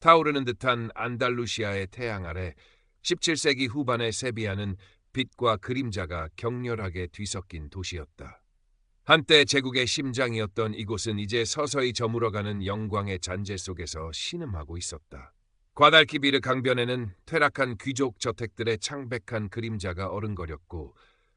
타오르는 듯한 안달루시아의 태양 아래 17세기 후반의 세비야는 빛과 그림자가 격렬하게 뒤섞인 도시였다. 한때 제국의 심장이었던 이곳은 이제 서서히 저물어가는 영광의 잔재 속에서 신음하고 있었다. 과달키비르 강변에는 퇴락한 귀족 저택들의 창백한 그림자가 어른거렸고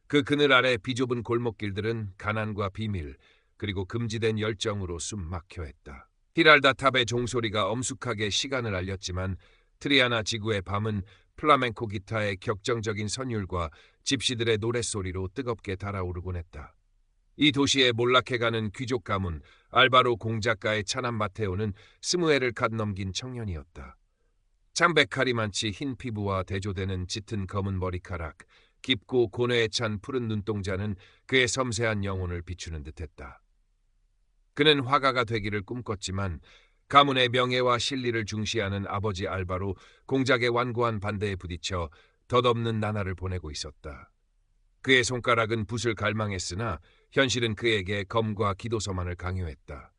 그 그늘 아래 비좁은 골목길들은 가난과 비밀 그리고 금지된 열정으로 숨 막혀했다. 히랄다 탑의 종소리가 엄숙하게 시간을 알렸지만 트리아나 지구의 밤은 플라멩코 기타의 격정적인 선율과 집시들의 노랫소리로 뜨겁게 달아오르곤 했다. 이 도시에 몰락해가는 귀족 가문 알바로 공작가의 차남 마테오는 20회를 갓 넘긴 청년이었다. 창백하리 많지 흰 피부와 대조되는 짙은 검은 머리카락, 깊고 고뇌에 찬 푸른 눈동자는 그의 섬세한 영혼을 비추는 듯했다. 그는 화가가 되기를 꿈꿨지만 가문의 명예와 실리를 중시하는 아버지 알바로 공작의 완고한 반대에 부딪혀 덧없는 나날을 보내고 있었다. 그의 손가락은 붓을 갈망했으나 현실은 그에게 검과 기도서만을 강요했다.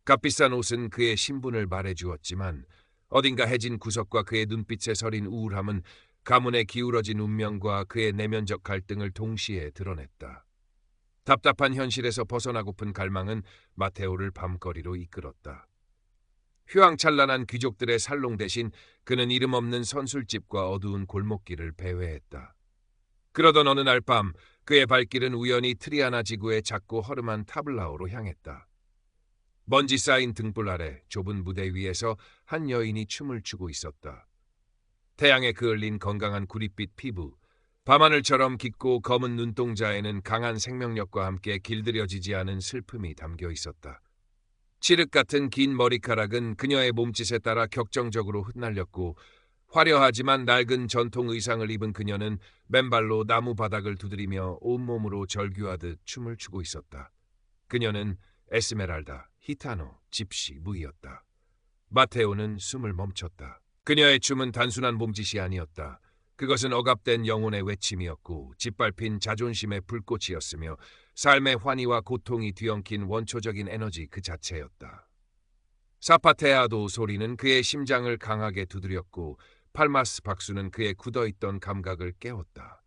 값비싼 옷은 그의 신분을 말해주었지만 어딘가 해진 구석과 그의 눈빛에 서린 우울함은 가문의 기울어진 운명과 그의 내면적 갈등을 동시에 드러냈다. 답답한 현실에서 벗어나고픈 갈망은 마테오를 밤거리로 이끌었다. 휘황찬란한 귀족들의 살롱 대신 그는 이름 없는 선술집과 어두운 골목길을 배회했다. 그러던 어느 날 밤 그의 발길은 우연히 트리아나 지구의 작고 허름한 타블라오로 향했다. 먼지 쌓인 등불 아래 좁은 무대 위에서 한 여인이 춤을 추고 있었다. 태양에 그을린 건강한 구릿빛 피부, 밤하늘처럼 깊고 검은 눈동자에는 강한 생명력과 함께 길들여지지 않은 슬픔이 담겨 있었다. 칠흑 같은 긴 머리카락은 그녀의 몸짓에 따라 격정적으로 흩날렸고 화려하지만 낡은 전통 의상을 입은 그녀는 맨발로 나무 바닥을 두드리며 온몸으로 절규하듯 춤을 추고 있었다. 그녀는 에스메랄다, 히타노, 집시, 무이였다. 마테오는 숨을 멈췄다. 그녀의 춤은 단순한 몸짓이 아니었다. 그것은 억압된 영혼의 외침이었고 짓밟힌 자존심의 불꽃이었으며 삶의 환희와 고통이 뒤엉킨 원초적인 에너지 그 자체였다. 사파테아도 소리는 그의 심장을 강하게 두드렸고 팔마스 박수는 그의 굳어있던 감각을 깨웠다.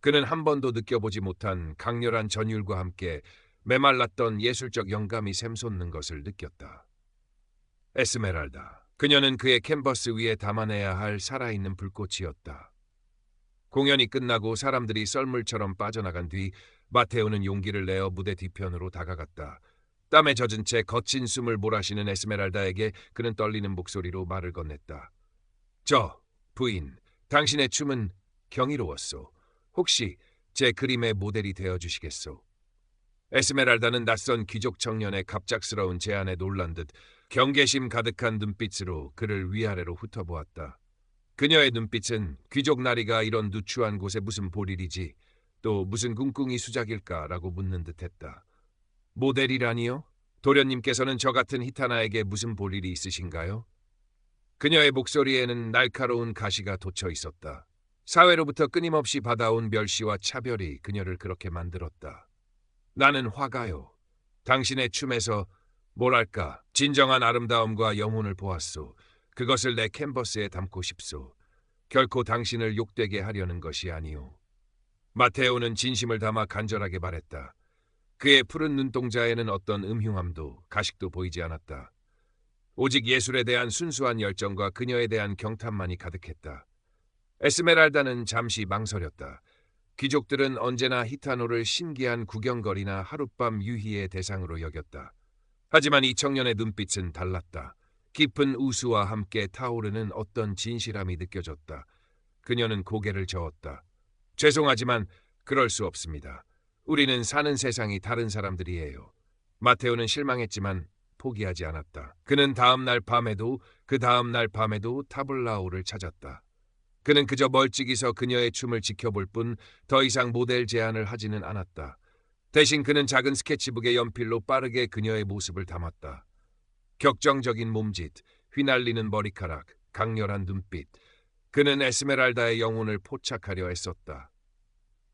그는 한 번도 느껴보지 못한 강렬한 전율과 함께 메말랐던 예술적 영감이 샘솟는 것을 느꼈다. 에스메랄다. 그녀는 그의 캔버스 위에 담아내야 할 살아있는 불꽃이었다. 공연이 끝나고 사람들이 썰물처럼 빠져나간 뒤 마테오는 용기를 내어 무대 뒤편으로 다가갔다. 땀에 젖은 채 거친 숨을 몰아쉬는 에스메랄다에게 그는 떨리는 목소리로 말을 건넸다. 부인, 당신의 춤은 경이로웠소. 혹시 제 그림의 모델이 되어주시겠소? 에스메랄다는 낯선 귀족 청년의 갑작스러운 제안에 놀란 듯 경계심 가득한 눈빛으로 그를 위아래로 훑어보았다. 그녀의 눈빛은 귀족 나리가 이런 누추한 곳에 무슨 볼일이지, 또 무슨 꿍꿍이 수작일까라고 묻는 듯했다. 모델이라니요? 도련님께서는 저 같은 히타나에게 무슨 볼일이 있으신가요? 그녀의 목소리에는 날카로운 가시가 돋쳐 있었다. 사회로부터 끊임없이 받아온 멸시와 차별이 그녀를 그렇게 만들었다. 나는 화가요. 당신의 춤에서 뭐랄까 진정한 아름다움과 영혼을 보았소. 그것을 내 캔버스에 담고 싶소. 결코 당신을 욕되게 하려는 것이 아니오. 마테오는 진심을 담아 간절하게 말했다. 그의 푸른 눈동자에는 어떤 음흉함도 가식도 보이지 않았다. 오직 예술에 대한 순수한 열정과 그녀에 대한 경탄만이 가득했다. 에스메랄다는 잠시 망설였다. 귀족들은 언제나 히타노를 신기한 구경거리나 하룻밤 유희의 대상으로 여겼다. 하지만 이 청년의 눈빛은 달랐다. 깊은 우수와 함께 타오르는 어떤 진실함이 느껴졌다. 그녀는 고개를 저었다. 죄송하지만 그럴 수 없습니다. 우리는 사는 세상이 다른 사람들이에요. 마테오는 실망했지만 포기하지 않았다. 그는 다음날 밤에도 그 다음날 밤에도 타블라오를 찾았다. 그는 그저 멀찍이 서 그녀의 춤을 지켜볼 뿐 더 이상 모델 제안을 하지는 않았다. 대신 그는 작은 스케치북에 연필로 빠르게 그녀의 모습을 담았다. 격정적인 몸짓, 휘날리는 머리카락, 강렬한 눈빛. 그는 에스메랄다의 영혼을 포착하려 애썼다.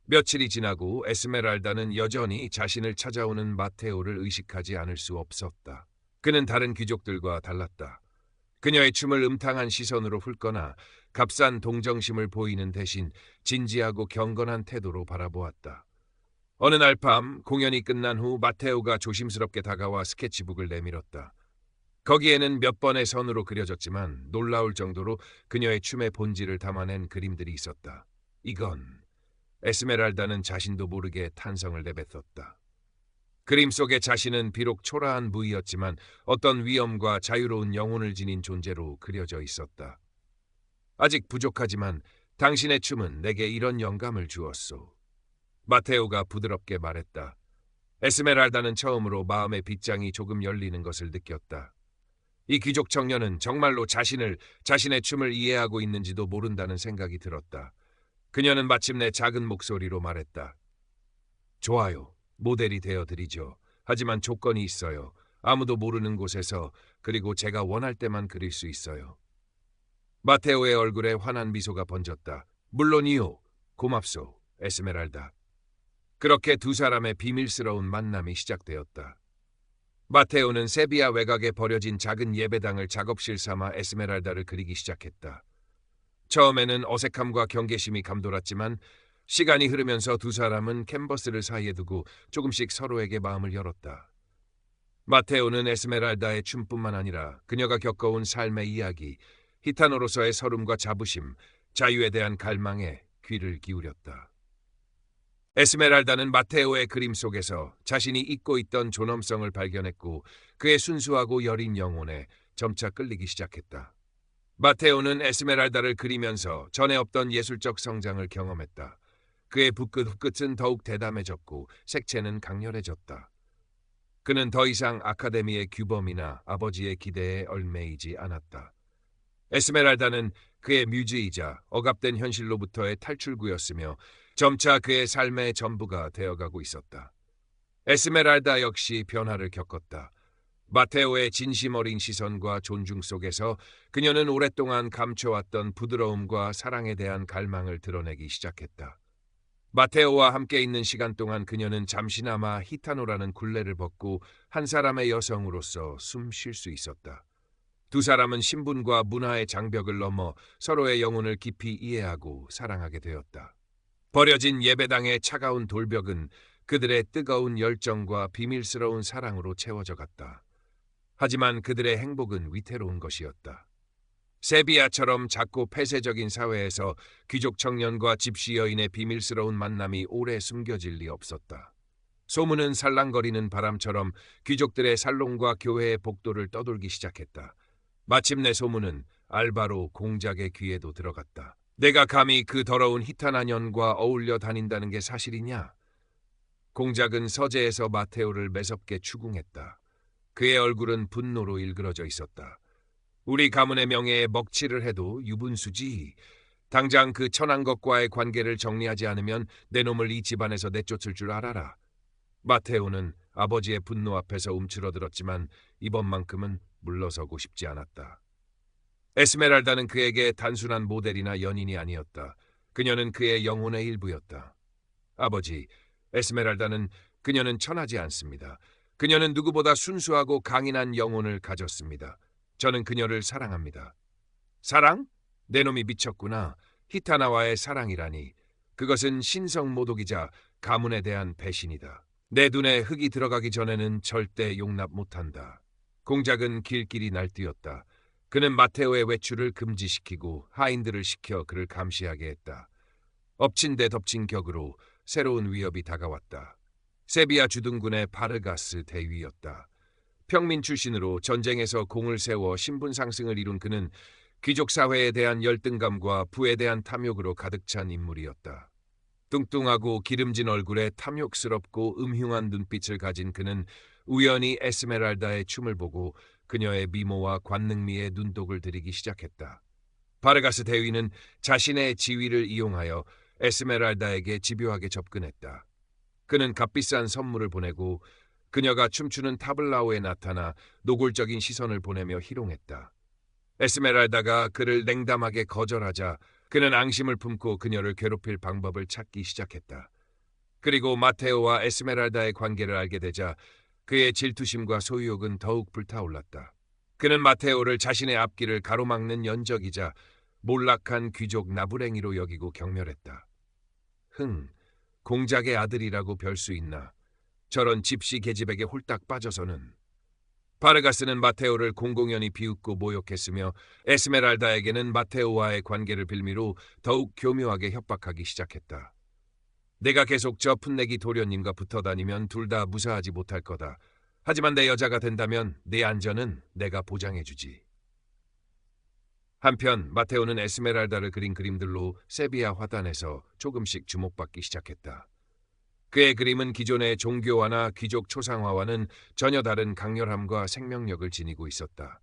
며칠이 지나고 에스메랄다는 여전히 자신을 찾아오는 마테오를 의식하지 않을 수 없었다. 그는 다른 귀족들과 달랐다. 그녀의 춤을 음탕한 시선으로 훑거나 값싼 동정심을 보이는 대신 진지하고 경건한 태도로 바라보았다. 어느 날 밤 공연이 끝난 후 마테오가 조심스럽게 다가와 스케치북을 내밀었다. 거기에는 몇 번의 선으로 그려졌지만 놀라울 정도로 그녀의 춤의 본질을 담아낸 그림들이 있었다. 이건 에스메랄다는 자신도 모르게 탄성을 내뱉었다. 그림 속의 자신은 비록 초라한 무의였지만 어떤 위엄과 자유로운 영혼을 지닌 존재로 그려져 있었다. 아직 부족하지만 당신의 춤은 내게 이런 영감을 주었소. 마테오가 부드럽게 말했다. 에스메랄다는 처음으로 마음의 빗장이 조금 열리는 것을 느꼈다. 이 귀족 청년은 정말로 자신의 춤을 이해하고 있는지도 모른다는 생각이 들었다. 그녀는 마침내 작은 목소리로 말했다. 좋아요. 모델이 되어드리죠. 하지만 조건이 있어요. 아무도 모르는 곳에서, 그리고 제가 원할 때만 그릴 수 있어요. 마테오의 얼굴에 환한 미소가 번졌다. 물론이요. 고맙소, 에스메랄다. 그렇게 두 사람의 비밀스러운 만남이 시작되었다. 마테오는 세비야 외곽에 버려진 작은 예배당을 작업실 삼아 에스메랄다를 그리기 시작했다. 처음에는 어색함과 경계심이 감돌았지만 시간이 흐르면서 두 사람은 캔버스를 사이에 두고 조금씩 서로에게 마음을 열었다. 마테오는 에스메랄다의 춤뿐만 아니라 그녀가 겪어온 삶의 이야기, 히타노로서의 서름과 자부심, 자유에 대한 갈망에 귀를 기울였다. 에스메랄다는 마테오의 그림 속에서 자신이 잊고 있던 존엄성을 발견했고 그의 순수하고 여린 영혼에 점차 끌리기 시작했다. 마테오는 에스메랄다를 그리면서 전에 없던 예술적 성장을 경험했다. 그의 붓끝은 더욱 대담해졌고 색채는 강렬해졌다. 그는 더 이상 아카데미의 규범이나 아버지의 기대에 얽매이지 않았다. 에스메랄다는 그의 뮤즈이자 억압된 현실로부터의 탈출구였으며 점차 그의 삶의 전부가 되어가고 있었다. 에스메랄다 역시 변화를 겪었다. 마테오의 진심 어린 시선과 존중 속에서 그녀는 오랫동안 감춰왔던 부드러움과 사랑에 대한 갈망을 드러내기 시작했다. 마테오와 함께 있는 시간 동안 그녀는 잠시나마 히타노라는 굴레를 벗고 한 사람의 여성으로서 숨 쉴 수 있었다. 두 사람은 신분과 문화의 장벽을 넘어 서로의 영혼을 깊이 이해하고 사랑하게 되었다. 버려진 예배당의 차가운 돌벽은 그들의 뜨거운 열정과 비밀스러운 사랑으로 채워져 갔다. 하지만 그들의 행복은 위태로운 것이었다. 세비야처럼 작고 폐쇄적인 사회에서 귀족 청년과 집시 여인의 비밀스러운 만남이 오래 숨겨질 리 없었다. 소문은 살랑거리는 바람처럼 귀족들의 살롱과 교회의 복도를 떠돌기 시작했다. 마침내 소문은 알바로 공작의 귀에도 들어갔다. 내가 감히 그 더러운 히타나 년과 어울려 다닌다는 게 사실이냐? 공작은 서재에서 마테오를 매섭게 추궁했다. 그의 얼굴은 분노로 일그러져 있었다. 우리 가문의 명예에 먹칠을 해도 유분수지. 당장 그 천한 것과의 관계를 정리하지 않으면 내 놈을 이 집안에서 내쫓을 줄 알아라. 마테오는 아버지의 분노 앞에서 움츠러들었지만 이번만큼은 물러서고 싶지 않았다. 에스메랄다는 그에게 단순한 모델이나 연인이 아니었다. 그녀는 그의 영혼의 일부였다. 아버지, 그녀는 천하지 않습니다. 그녀는 누구보다 순수하고 강인한 영혼을 가졌습니다. 저는 그녀를 사랑합니다. 사랑? 내 놈이 미쳤구나. 히타나와의 사랑이라니. 그것은 신성모독이자 가문에 대한 배신이다. 내 눈에 흙이 들어가기 전에는 절대 용납 못한다. 공작은 길길이 날뛰었다. 그는 마테오의 외출을 금지시키고 하인들을 시켜 그를 감시하게 했다. 엎친 데 덮친 격으로 새로운 위협이 다가왔다. 세비야 주둔군의 바르가스 대위였다. 평민 출신으로 전쟁에서 공을 세워 신분 상승을 이룬 그는 귀족 사회에 대한 열등감과 부에 대한 탐욕으로 가득 찬 인물이었다. 뚱뚱하고 기름진 얼굴에 탐욕스럽고 음흉한 눈빛을 가진 그는 우연히 에스메랄다의 춤을 보고 그녀의 미모와 관능미에 눈독을 들이기 시작했다. 바르가스 대위는 자신의 지위를 이용하여 에스메랄다에게 집요하게 접근했다. 그는 값비싼 선물을 보내고 그녀가 춤추는 타블라오에 나타나 노골적인 시선을 보내며 희롱했다. 에스메랄다가 그를 냉담하게 거절하자 그는 앙심을 품고 그녀를 괴롭힐 방법을 찾기 시작했다. 그리고 마테오와 에스메랄다의 관계를 알게 되자 그의 질투심과 소유욕은 더욱 불타올랐다. 그는 마테오를 자신의 앞길을 가로막는 연적이자 몰락한 귀족 나부랭이로 여기고 경멸했다. 흥, 공작의 아들이라고 별 수 있나. 저런 집시 계집에게 홀딱 빠져서는. 바르가스는 마테오를 공공연히 비웃고 모욕했으며 에스메랄다에게는 마테오와의 관계를 빌미로 더욱 교묘하게 협박하기 시작했다. 내가 계속 저 풋내기 도련님과 붙어 다니면 둘 다 무사하지 못할 거다. 하지만 내 여자가 된다면 내 안전은 내가 보장해주지. 한편 마테오는 에스메랄다를 그린 그림들로 세비야 화단에서 조금씩 주목받기 시작했다. 그의 그림은 기존의 종교화나 귀족 초상화와는 전혀 다른 강렬함과 생명력을 지니고 있었다.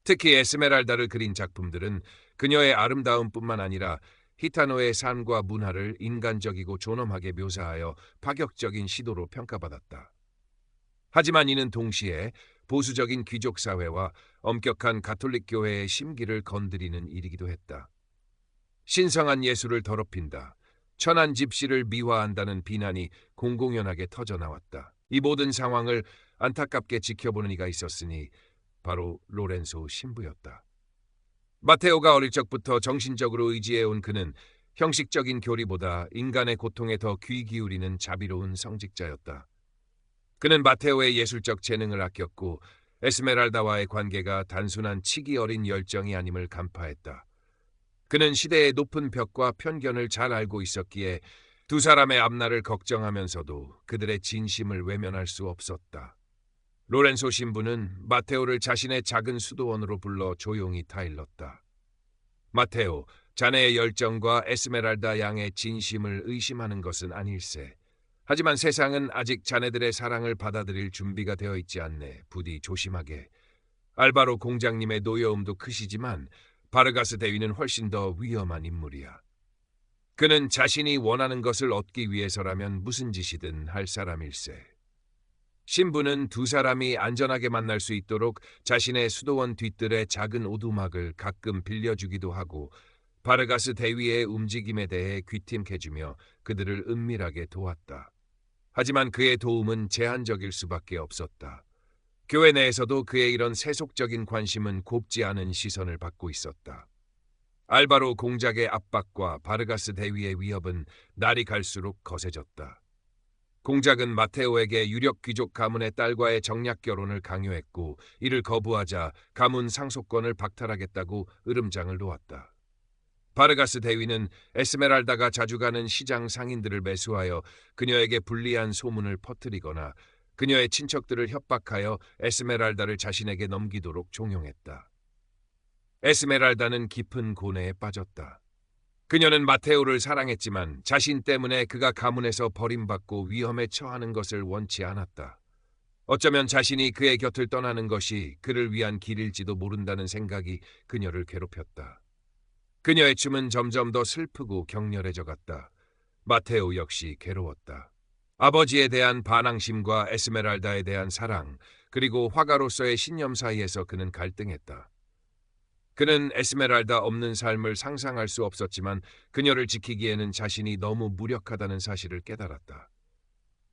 특히 에스메랄다를 그린 작품들은 그녀의 아름다움뿐만 아니라 히타노의 삶과 문화를 인간적이고 존엄하게 묘사하여 파격적인 시도로 평가받았다. 하지만 이는 동시에 보수적인 귀족 사회와 엄격한 가톨릭 교회의 심기를 건드리는 일이기도 했다. 신성한 예술을 더럽힌다. 천한 집시를 미화한다는 비난이 공공연하게 터져나왔다. 이 모든 상황을 안타깝게 지켜보는 이가 있었으니 바로 로렌소 신부였다. 마테오가 어릴 적부터 정신적으로 의지해온 그는 형식적인 교리보다 인간의 고통에 더 귀 기울이는 자비로운 성직자였다. 그는 마테오의 예술적 재능을 아꼈고 에스메랄다와의 관계가 단순한 치기 어린 열정이 아님을 간파했다. 그는 시대의 높은 벽과 편견을 잘 알고 있었기에 두 사람의 앞날을 걱정하면서도 그들의 진심을 외면할 수 없었다. 로렌소 신부는 마테오를 자신의 작은 수도원으로 불러 조용히 타일렀다. 마테오, 자네의 열정과 에스메랄다 양의 진심을 의심하는 것은 아닐세. 하지만 세상은 아직 자네들의 사랑을 받아들일 준비가 되어 있지 않네. 부디 조심하게. 알바로 공장님의 노여움도 크시지만 바르가스 대위는 훨씬 더 위험한 인물이야. 그는 자신이 원하는 것을 얻기 위해서라면 무슨 짓이든 할 사람일세. 신부는 두 사람이 안전하게 만날 수 있도록 자신의 수도원 뒤뜰의 작은 오두막을 가끔 빌려주기도 하고 바르가스 대위의 움직임에 대해 귀띔해주며 그들을 은밀하게 도왔다. 하지만 그의 도움은 제한적일 수밖에 없었다. 교회 내에서도 그의 이런 세속적인 관심은 곱지 않은 시선을 받고 있었다. 알바로 공작의 압박과 바르가스 대위의 위협은 날이 갈수록 거세졌다. 공작은 마테오에게 유력 귀족 가문의 딸과의 정략 결혼을 강요했고 이를 거부하자 가문 상속권을 박탈하겠다고 으름장을 놓았다. 바르가스 대위는 에스메랄다가 자주 가는 시장 상인들을 매수하여 그녀에게 불리한 소문을 퍼뜨리거나 그녀의 친척들을 협박하여 에스메랄다를 자신에게 넘기도록 종용했다. 에스메랄다는 깊은 고뇌에 빠졌다. 그녀는 마테오를 사랑했지만 자신 때문에 그가 가문에서 버림받고 위험에 처하는 것을 원치 않았다. 어쩌면 자신이 그의 곁을 떠나는 것이 그를 위한 길일지도 모른다는 생각이 그녀를 괴롭혔다. 그녀의 춤은 점점 더 슬프고 격렬해져 갔다. 마테오 역시 괴로웠다. 아버지에 대한 반항심과 에스메랄다에 대한 사랑, 그리고 화가로서의 신념 사이에서 그는 갈등했다. 그는 에스메랄다 없는 삶을 상상할 수 없었지만 그녀를 지키기에는 자신이 너무 무력하다는 사실을 깨달았다.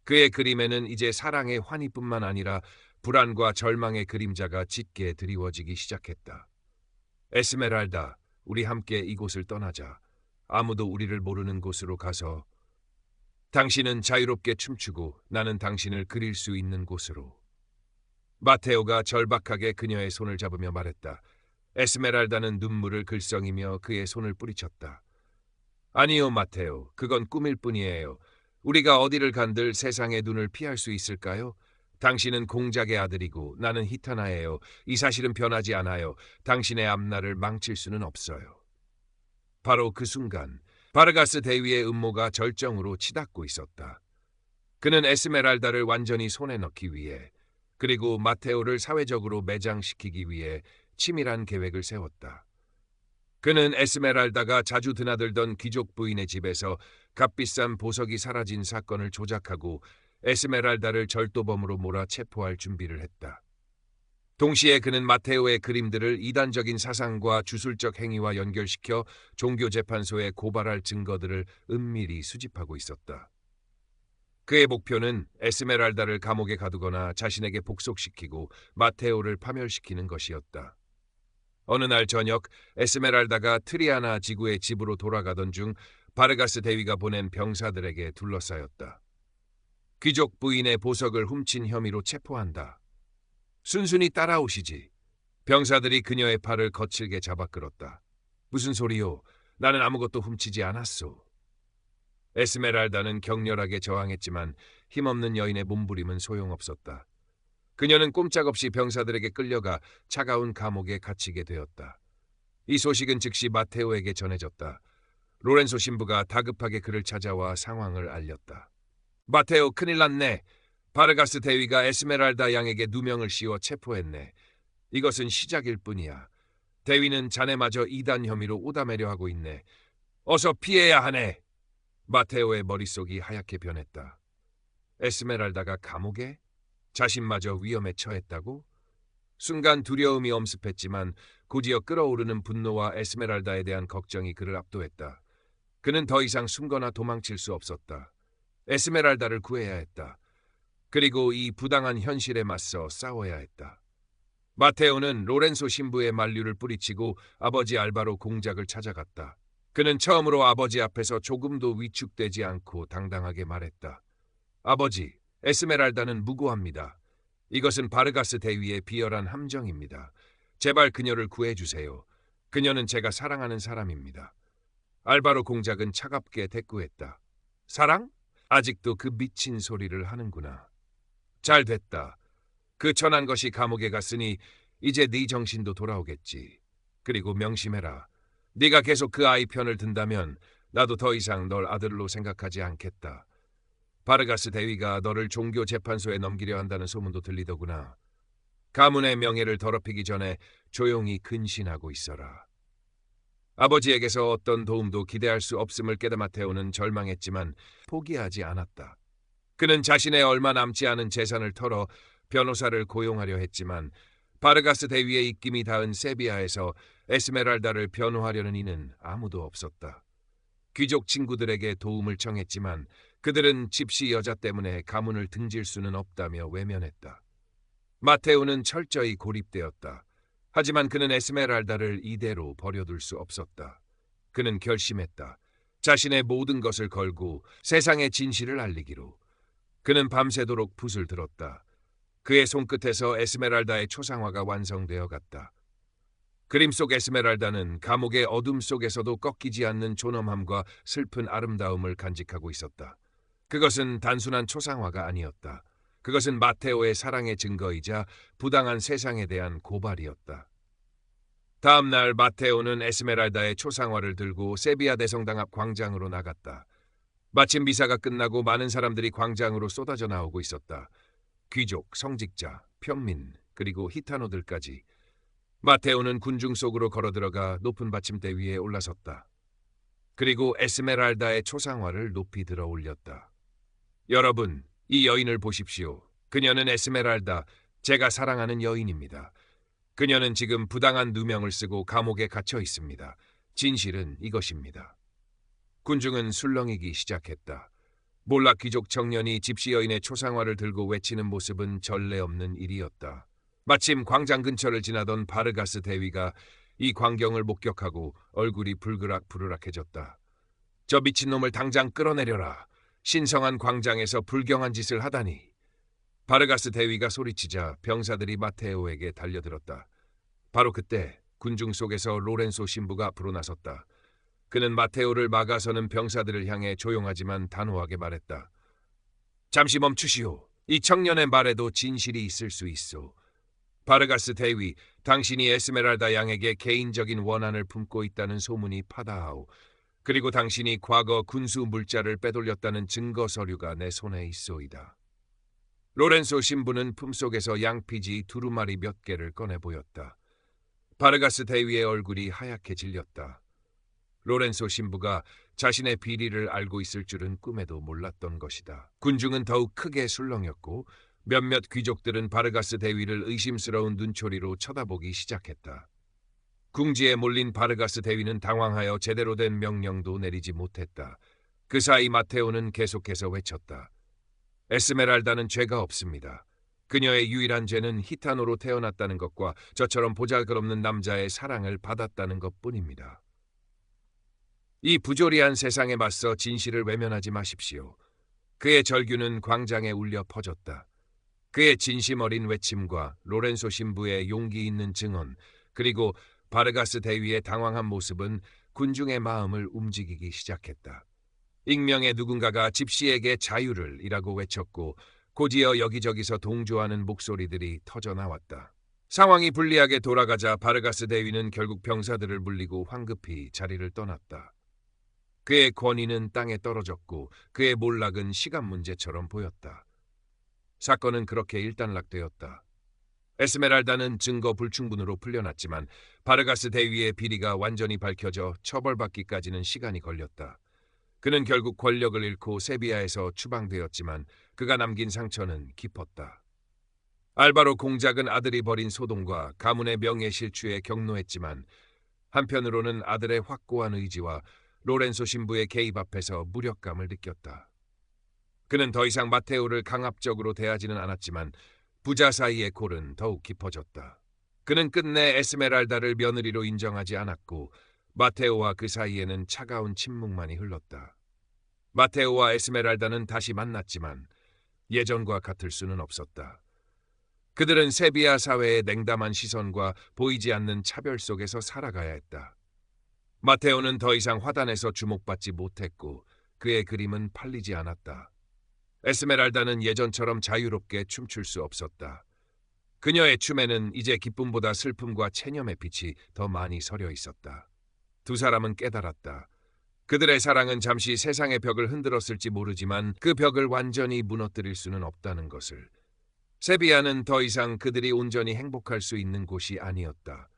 그의 그림에는 이제 사랑의 환희뿐만 아니라 불안과 절망의 그림자가 짙게 드리워지기 시작했다. 에스메랄다, 우리 함께 이곳을 떠나자. 아무도 우리를 모르는 곳으로 가서 당신은 자유롭게 춤추고 나는 당신을 그릴 수 있는 곳으로. 마테오가 절박하게 그녀의 손을 잡으며 말했다. 에스메랄다는 눈물을 글썽이며 그의 손을 뿌리쳤다. 아니요, 마테오. 그건 꿈일 뿐이에요. 우리가 어디를 간들 세상의 눈을 피할 수 있을까요? 당신은 공작의 아들이고 나는 히타나예요. 이 사실은 변하지 않아요. 당신의 앞날을 망칠 수는 없어요. 바로 그 순간 바르가스 대위의 음모가 절정으로 치닫고 있었다. 그는 에스메랄다를 완전히 손에 넣기 위해 그리고 마테오를 사회적으로 매장시키기 위해 치밀한 계획을 세웠다. 그는 에스메랄다가 자주 드나들던 귀족 부인의 집에서 값비싼 보석이 사라진 사건을 조작하고 에스메랄다를 절도범으로 몰아 체포할 준비를 했다. 동시에 그는 마테오의 그림들을 이단적인 사상과 주술적 행위와 연결시켜 종교재판소에 고발할 증거들을 은밀히 수집하고 있었다. 그의 목표는 에스메랄다를 감옥에 가두거나 자신에게 복속시키고 마테오를 파멸시키는 것이었다. 어느 날 저녁 에스메랄다가 트리아나 지구의 집으로 돌아가던 중 바르가스 대위가 보낸 병사들에게 둘러싸였다. 귀족 부인의 보석을 훔친 혐의로 체포한다. 순순히 따라오시지. 병사들이 그녀의 팔을 거칠게 잡아 끌었다. 무슨 소리요? 나는 아무것도 훔치지 않았소. 에스메랄다는 격렬하게 저항했지만 힘없는 여인의 몸부림은 소용없었다. 그녀는 꼼짝없이 병사들에게 끌려가 차가운 감옥에 갇히게 되었다. 이 소식은 즉시 마테오에게 전해졌다. 로렌소 신부가 다급하게 그를 찾아와 상황을 알렸다. 마테오, 큰일 났네. 바르가스 대위가 에스메랄다 양에게 누명을 씌워 체포했네. 이것은 시작일 뿐이야. 대위는 자네마저 이단 혐의로 오다매려 하고 있네. 어서 피해야 하네. 마테오의 머릿속이 하얗게 변했다. 에스메랄다가 감옥에? 자신마저 위험에 처했다고? 순간 두려움이 엄습했지만 곧이어 끓어오르는 분노와 에스메랄다에 대한 걱정이 그를 압도했다. 그는 더 이상 숨거나 도망칠 수 없었다. 에스메랄다를 구해야 했다. 그리고 이 부당한 현실에 맞서 싸워야 했다. 마테오는 로렌소 신부의 만류를 뿌리치고 아버지 알바로 공작을 찾아갔다. 그는 처음으로 아버지 앞에서 조금도 위축되지 않고 당당하게 말했다. 아버지, 에스메랄다는 무고합니다. 이것은 바르가스 대위의 비열한 함정입니다. 제발 그녀를 구해주세요. 그녀는 제가 사랑하는 사람입니다. 알바로 공작은 차갑게 대꾸했다. 사랑? 아직도 그 미친 소리를 하는구나. 잘 됐다. 그 천한 것이 감옥에 갔으니 이제 네 정신도 돌아오겠지. 그리고 명심해라. 네가 계속 그 아이 편을 든다면 나도 더 이상 널 아들로 생각하지 않겠다. 바르가스 대위가 너를 종교 재판소에 넘기려 한다는 소문도 들리더구나. 가문의 명예를 더럽히기 전에 조용히 근신하고 있어라. 아버지에게서 어떤 도움도 기대할 수 없음을 깨닫 마테오는 절망했지만 포기하지 않았다. 그는 자신의 얼마 남지 않은 재산을 털어 변호사를 고용하려 했지만 바르가스 대위의 입김이 닿은 세비야에서 에스메랄다를 변호하려는 이는 아무도 없었다. 귀족 친구들에게 도움을 청했지만 그들은 집시 여자 때문에 가문을 등질 수는 없다며 외면했다. 마테오는 철저히 고립되었다. 하지만 그는 에스메랄다를 이대로 버려둘 수 없었다. 그는 결심했다. 자신의 모든 것을 걸고 세상의 진실을 알리기로. 그는 밤새도록 붓을 들었다. 그의 손끝에서 에스메랄다의 초상화가 완성되어 갔다. 그림 속 에스메랄다는 감옥의 어둠 속에서도 꺾이지 않는 존엄함과 슬픈 아름다움을 간직하고 있었다. 그것은 단순한 초상화가 아니었다. 그것은 마테오의 사랑의 증거이자 부당한 세상에 대한 고발이었다. 다음 날 마테오는 에스메랄다의 초상화를 들고 세비야 대성당 앞 광장으로 나갔다. 마침 미사가 끝나고 많은 사람들이 광장으로 쏟아져 나오고 있었다. 귀족, 성직자, 평민, 그리고 히타노들까지. 마테오는 군중 속으로 걸어들어가 높은 받침대 위에 올라섰다. 그리고 에스메랄다의 초상화를 높이 들어 올렸다. 여러분, 이 여인을 보십시오. 그녀는 에스메랄다, 제가 사랑하는 여인입니다. 그녀는 지금 부당한 누명을 쓰고 감옥에 갇혀 있습니다. 진실은 이것입니다. 군중은 술렁이기 시작했다. 몰락 귀족 청년이 집시 여인의 초상화를 들고 외치는 모습은 전례 없는 일이었다. 마침 광장 근처를 지나던 바르가스 대위가 이 광경을 목격하고 얼굴이 불그락불그락해졌다. 저 미친놈을 당장 끌어내려라. 신성한 광장에서 불경한 짓을 하다니. 바르가스 대위가 소리치자 병사들이 마테오에게 달려들었다. 바로 그때 군중 속에서 로렌소 신부가 앞으로 나섰다. 그는 마테오를 막아서는 병사들을 향해 조용하지만 단호하게 말했다. 잠시 멈추시오. 이 청년의 말에도 진실이 있을 수 있소. 바르가스 대위, 당신이 에스메랄다 양에게 개인적인 원한을 품고 있다는 소문이 파다하오. 그리고 당신이 과거 군수 물자를 빼돌렸다는 증거 서류가 내 손에 있소이다. 로렌소 신부는 품속에서 양피지 두루마리 몇 개를 꺼내 보였다. 바르가스 대위의 얼굴이 하얗게 질렸다. 로렌소 신부가 자신의 비리를 알고 있을 줄은 꿈에도 몰랐던 것이다. 군중은 더욱 크게 술렁였고 몇몇 귀족들은 바르가스 대위를 의심스러운 눈초리로 쳐다보기 시작했다. 궁지에 몰린 바르가스 대위는 당황하여 제대로 된 명령도 내리지 못했다. 그 사이 마테오는 계속해서 외쳤다. 에스메랄다는 죄가 없습니다. 그녀의 유일한 죄는 히타노로 태어났다는 것과 저처럼 보잘것없는 남자의 사랑을 받았다는 것뿐입니다. 이 부조리한 세상에 맞서 진실을 외면하지 마십시오. 그의 절규는 광장에 울려 퍼졌다. 그의 진심 어린 외침과 로렌소 신부의 용기 있는 증언, 그리고 바르가스 대위의 당황한 모습은 군중의 마음을 움직이기 시작했다. 익명의 누군가가 집시에게 자유를 이라고 외쳤고 곧이어 여기저기서 동조하는 목소리들이 터져나왔다. 상황이 불리하게 돌아가자 바르가스 대위는 결국 병사들을 물리고 황급히 자리를 떠났다. 그의 권위는 땅에 떨어졌고 그의 몰락은 시간 문제처럼 보였다. 사건은 그렇게 일단락되었다. 에스메랄다는 증거 불충분으로 풀려났지만 바르가스 대위의 비리가 완전히 밝혀져 처벌받기까지는 시간이 걸렸다. 그는 결국 권력을 잃고 세비야에서 추방되었지만 그가 남긴 상처는 깊었다. 알바로 공작은 아들이 벌인 소동과 가문의 명예 실추에 격노했지만 한편으로는 아들의 확고한 의지와 로렌소 신부의 개입 앞에서 무력감을 느꼈다. 그는 더 이상 마테오를 강압적으로 대하지는 않았지만 부자 사이의 골은 더욱 깊어졌다. 그는 끝내 에스메랄다를 며느리로 인정하지 않았고 마테오와 그 사이에는 차가운 침묵만이 흘렀다. 마테오와 에스메랄다는 다시 만났지만 예전과 같을 수는 없었다. 그들은 세비야 사회의 냉담한 시선과 보이지 않는 차별 속에서 살아가야 했다. 마테오는 더 이상 화단에서 주목받지 못했고 그의 그림은 팔리지 않았다. 에스메랄다는 예전처럼 자유롭게 춤출 수 없었다. 그녀의 춤에는 이제 기쁨보다 슬픔과 체념의 빛이 더 많이 서려 있었다. 두 사람은 깨달았다. 그들의 사랑은 잠시 세상의 벽을 흔들었을지 모르지만 그 벽을 완전히 무너뜨릴 수는 없다는 것을. 세비야는 더 이상 그들이 온전히 행복할 수 있는 곳이 아니었다.